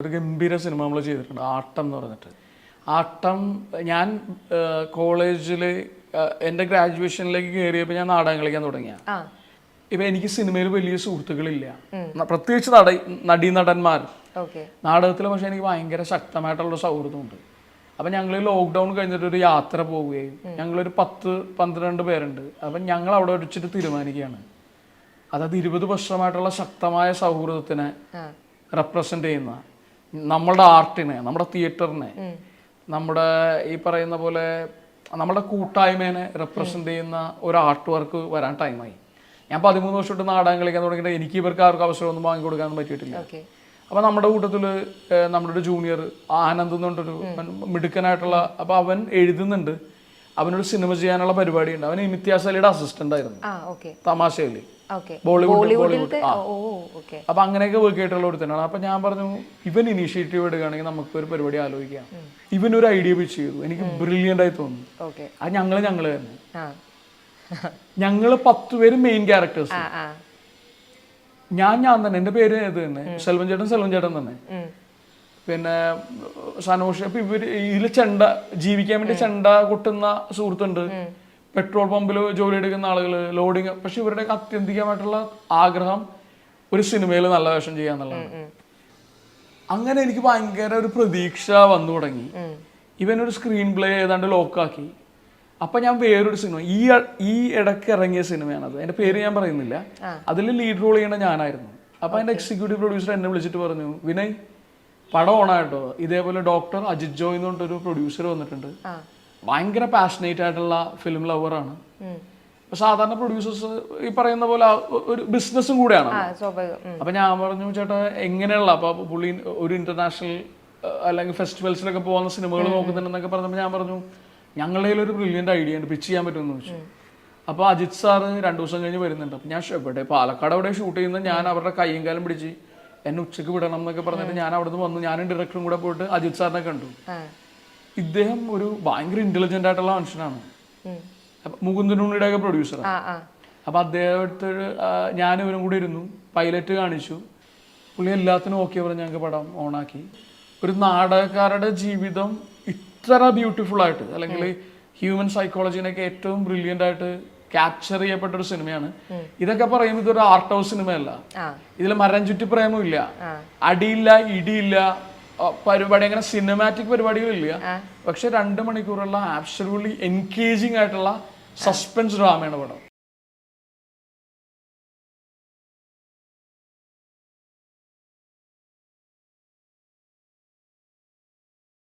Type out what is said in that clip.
ഒരു ഗംഭീര സിനിമ നമ്മൾ ചെയ്തിട്ടുണ്ട്, ആട്ടം എന്ന് പറഞ്ഞിട്ട്. ആട്ടം ഞാൻ കോളേജിൽ എൻ്റെ ഗ്രാജുവേഷനിലേക്ക് കയറിയപ്പോൾ ഞാൻ നാടകം കളിക്കാൻ തുടങ്ങിയ. ഇപ്പം എനിക്ക് സിനിമയിൽ വലിയ സുഹൃത്തുക്കളില്ല, പ്രത്യേകിച്ച് നടീനടന്മാർ. നാടകത്തിൽ പക്ഷേ എനിക്ക് ഭയങ്കര ശക്തമായിട്ടുള്ള സൗഹൃദമുണ്ട്. അപ്പം ഞങ്ങൾ ലോക്ക്ഡൗൺ കഴിഞ്ഞിട്ടൊരു യാത്ര പോവുകയും ഞങ്ങളൊരു 10-12 പേരുണ്ട്. അപ്പം ഞങ്ങൾ അവിടെ വെച്ചിട്ട് തീരുമാനിക്കുകയാണ്, അതായത് 20 വർഷമായിട്ടുള്ള ശക്തമായ സൗഹൃദത്തിനെ റെപ്രസെൻ്റ് ചെയ്യുന്ന, നമ്മളുടെ ആർട്ടിനെ, നമ്മുടെ തിയേറ്ററിനെ, നമ്മുടെ ഈ പറയുന്ന പോലെ നമ്മുടെ കൂട്ടായ്മേനെ റെപ്രസെൻ്റ് ചെയ്യുന്ന ഒരു ആർട്ട് വർക്ക് വരാൻ ടൈമായി. ഞാൻ 13 വർഷമായിട്ട് നാടകം കളിക്കാൻ തുടങ്ങിയിട്ട് എനിക്ക് ഇവർക്ക് ആർക്കും അവസരമൊന്നും വാങ്ങിക്കൊടുക്കാനൊന്നും പറ്റിയിട്ടില്ല. അപ്പോൾ നമ്മുടെ കൂട്ടത്തിൽ നമ്മുടെ ഒരു ജൂനിയർ ആനന്ദ് എന്ന് പറഞ്ഞൊരു മിടുക്കനായിട്ടുള്ള, അപ്പോൾ അവൻ എഴുതുന്നുണ്ട്, അവനൊരു സിനിമ ചെയ്യാനുള്ള പരിപാടിയുണ്ട്. അവൻ ഇമിത്യാസ് അലിയുടെ അസിസ്റ്റന്റ് ആയിരുന്നു തമാശയിൽ, ബോളിവുഡ്. അപ്പൊ അങ്ങനെയൊക്കെ വർക്ക് ആയിട്ടുള്ള ഒരു തന്നെയാണ്. അപ്പൊ ഞാൻ പറഞ്ഞു, ഇവൻ ഇനീഷ്യേറ്റീവ് എടുക്കുകയാണെങ്കിൽ നമുക്ക് ഒരു പരിപാടി ആലോചിക്കാം. ഇവനൊരു ഐഡിയ പിച്ച് ചെയ്തു, എനിക്ക് ബ്രില്യൻ്റ് ആയി തോന്നുന്നു. അത് ഞങ്ങള് തന്നെ, ഞങ്ങള് 10 പേര് മെയിൻ ക്യാരക്ടേഴ്സ്. ഞാൻ തന്നെ, എന്റെ പേര് ഇത് തന്നെ, സെൽവൻ ചേട്ടൻ തന്നെ. പിന്നെ സനോഷ്. അപ്പൊ ഇവര് ഇതിൽ ജീവിക്കാൻ വേണ്ടി ചെണ്ട കൊട്ടുന്ന സുഹൃത്തുണ്ട്, പെട്രോൾ പമ്പിൽ ജോലി എടുക്കുന്ന ആളുകൾ, ലോഡിങ്. പക്ഷെ ഇവരുടെയൊക്കെ ആത്യന്തികമായിട്ടുള്ള ആഗ്രഹം ഒരു സിനിമയിൽ നല്ല വേഷം ചെയ്യാന്നുള്ളതാണ്. അങ്ങനെ എനിക്ക് ഭയങ്കര ഒരു പ്രതീക്ഷ വന്നു തുടങ്ങി. ഇവനൊരു സ്ക്രീൻ പ്ലേ ഏതാണ്ട് ലോക്കാക്കി. അപ്പൊ ഞാൻ വേറൊരു സിനിമ, ഈ ഇടയ്ക്ക് ഇറങ്ങിയ സിനിമയാണത്, അതിന്റെ പേര് ഞാൻ പറയുന്നില്ല, അതിൽ ലീഡ് റോൾ ചെയ്യണ ഞാനായിരുന്നു. അപ്പൊ അതിന്റെ എക്സിക്യൂട്ടീവ് പ്രൊഡ്യൂസർ എന്നെ വിളിച്ചിട്ട് പറഞ്ഞു, വിനയ് പടം ഓണായിട്ടോ, ഇതേപോലെ ഡോക്ടർ അജിത് ജോയ് എന്ന് പറഞ്ഞിട്ടൊരു പ്രൊഡ്യൂസർ വന്നിട്ടുണ്ട്, ഭയങ്കര പാഷനേറ്റ് ആയിട്ടുള്ള ഫിലിം ലവറാണ്. സാധാരണ പ്രൊഡ്യൂസേഴ്സ് ഈ പറയുന്ന പോലെ ഒരു ബിസിനസ്സും കൂടെയാണ്. അപ്പൊ ഞാൻ പറഞ്ഞു, ചേട്ടാ എങ്ങനെയുള്ള, അപ്പൊ പുള്ളി ഒരു ഇന്റർനാഷണൽ അല്ലെങ്കിൽ ഫെസ്റ്റിവൽസിലൊക്കെ പോകുന്ന സിനിമകൾ നോക്കുന്നുണ്ടെന്നൊക്കെ പറഞ്ഞപ്പോൾ ഞാൻ പറഞ്ഞു, ഞങ്ങളുടെ ഒരു ബ്രില്യൻ്റ് ഐഡിയ ഉണ്ട്, പിച്ച് ചെയ്യാൻ പറ്റുമെന്ന് ചോദിച്ചു. അപ്പോൾ അജിത് സാറ് 2 ദിവസം കഴിഞ്ഞ് വരുന്നുണ്ട്. അപ്പം ഞാൻ എവിടെ പാലക്കാട് അവിടെ ഷൂട്ട് ചെയ്യുന്നത്, ഞാൻ അവരുടെ കയ്യും കാലം പിടിച്ച് എന്നെ ഉച്ചയ്ക്ക് വിടണം എന്നൊക്കെ പറഞ്ഞിട്ട് ഞാൻ അവിടെ നിന്ന് വന്നു. ഞാനും ഡയറക്ടറും കൂടെ പോയിട്ട് അജിത് സാറിനെ കണ്ടു. ഇദ്ദേഹം ഒരു ഭയങ്കര ഇന്റലിജന്റ് ആയിട്ടുള്ള മനുഷ്യനാണ്, മുകുന്ദനുണ്ണിയുടെ ഒക്കെ പ്രൊഡ്യൂസർ. അപ്പൊ അദ്ദേഹത്തെ ഞാനും ഇവരും കൂടി ഇരുന്നു, പൈലറ്റ് കാണിച്ചു. പുള്ളി എല്ലാത്തിനും ഓക്കെ പറഞ്ഞ് ഞങ്ങൾക്ക് പടം ഓണാക്കി. ഒരു നാടകക്കാരുടെ ജീവിതം ഇത്ര ബ്യൂട്ടിഫുൾ ആയിട്ട്, അല്ലെങ്കിൽ ഹ്യൂമൻ സൈക്കോളജിനൊക്കെ ഏറ്റവും ബ്രില്യൻ്റ് ആയിട്ട് ക്യാപ്ചർ ചെയ്യപ്പെട്ട ഒരു സിനിമയാണ്. ഇതൊക്കെ പറയുമ്പോൾ ഇതൊരു ആർട്ട് ഹൗസ് സിനിമയല്ല, ഇതിൽ മരം ചുറ്റി പ്രേമമില്ല, അടിയില്ല, ഇടിയില്ല, പരിപാടി അങ്ങനെ സിനിമാറ്റിക് പരിപാടികളില്ല. പക്ഷെ 2 മണിക്കൂറുള്ള ആബ്സല്യൂട്ട്ലി എൻഗേജിങ് ആയിട്ടുള്ള സസ്പെൻസ് ഡ്രാമയാണ് പടം.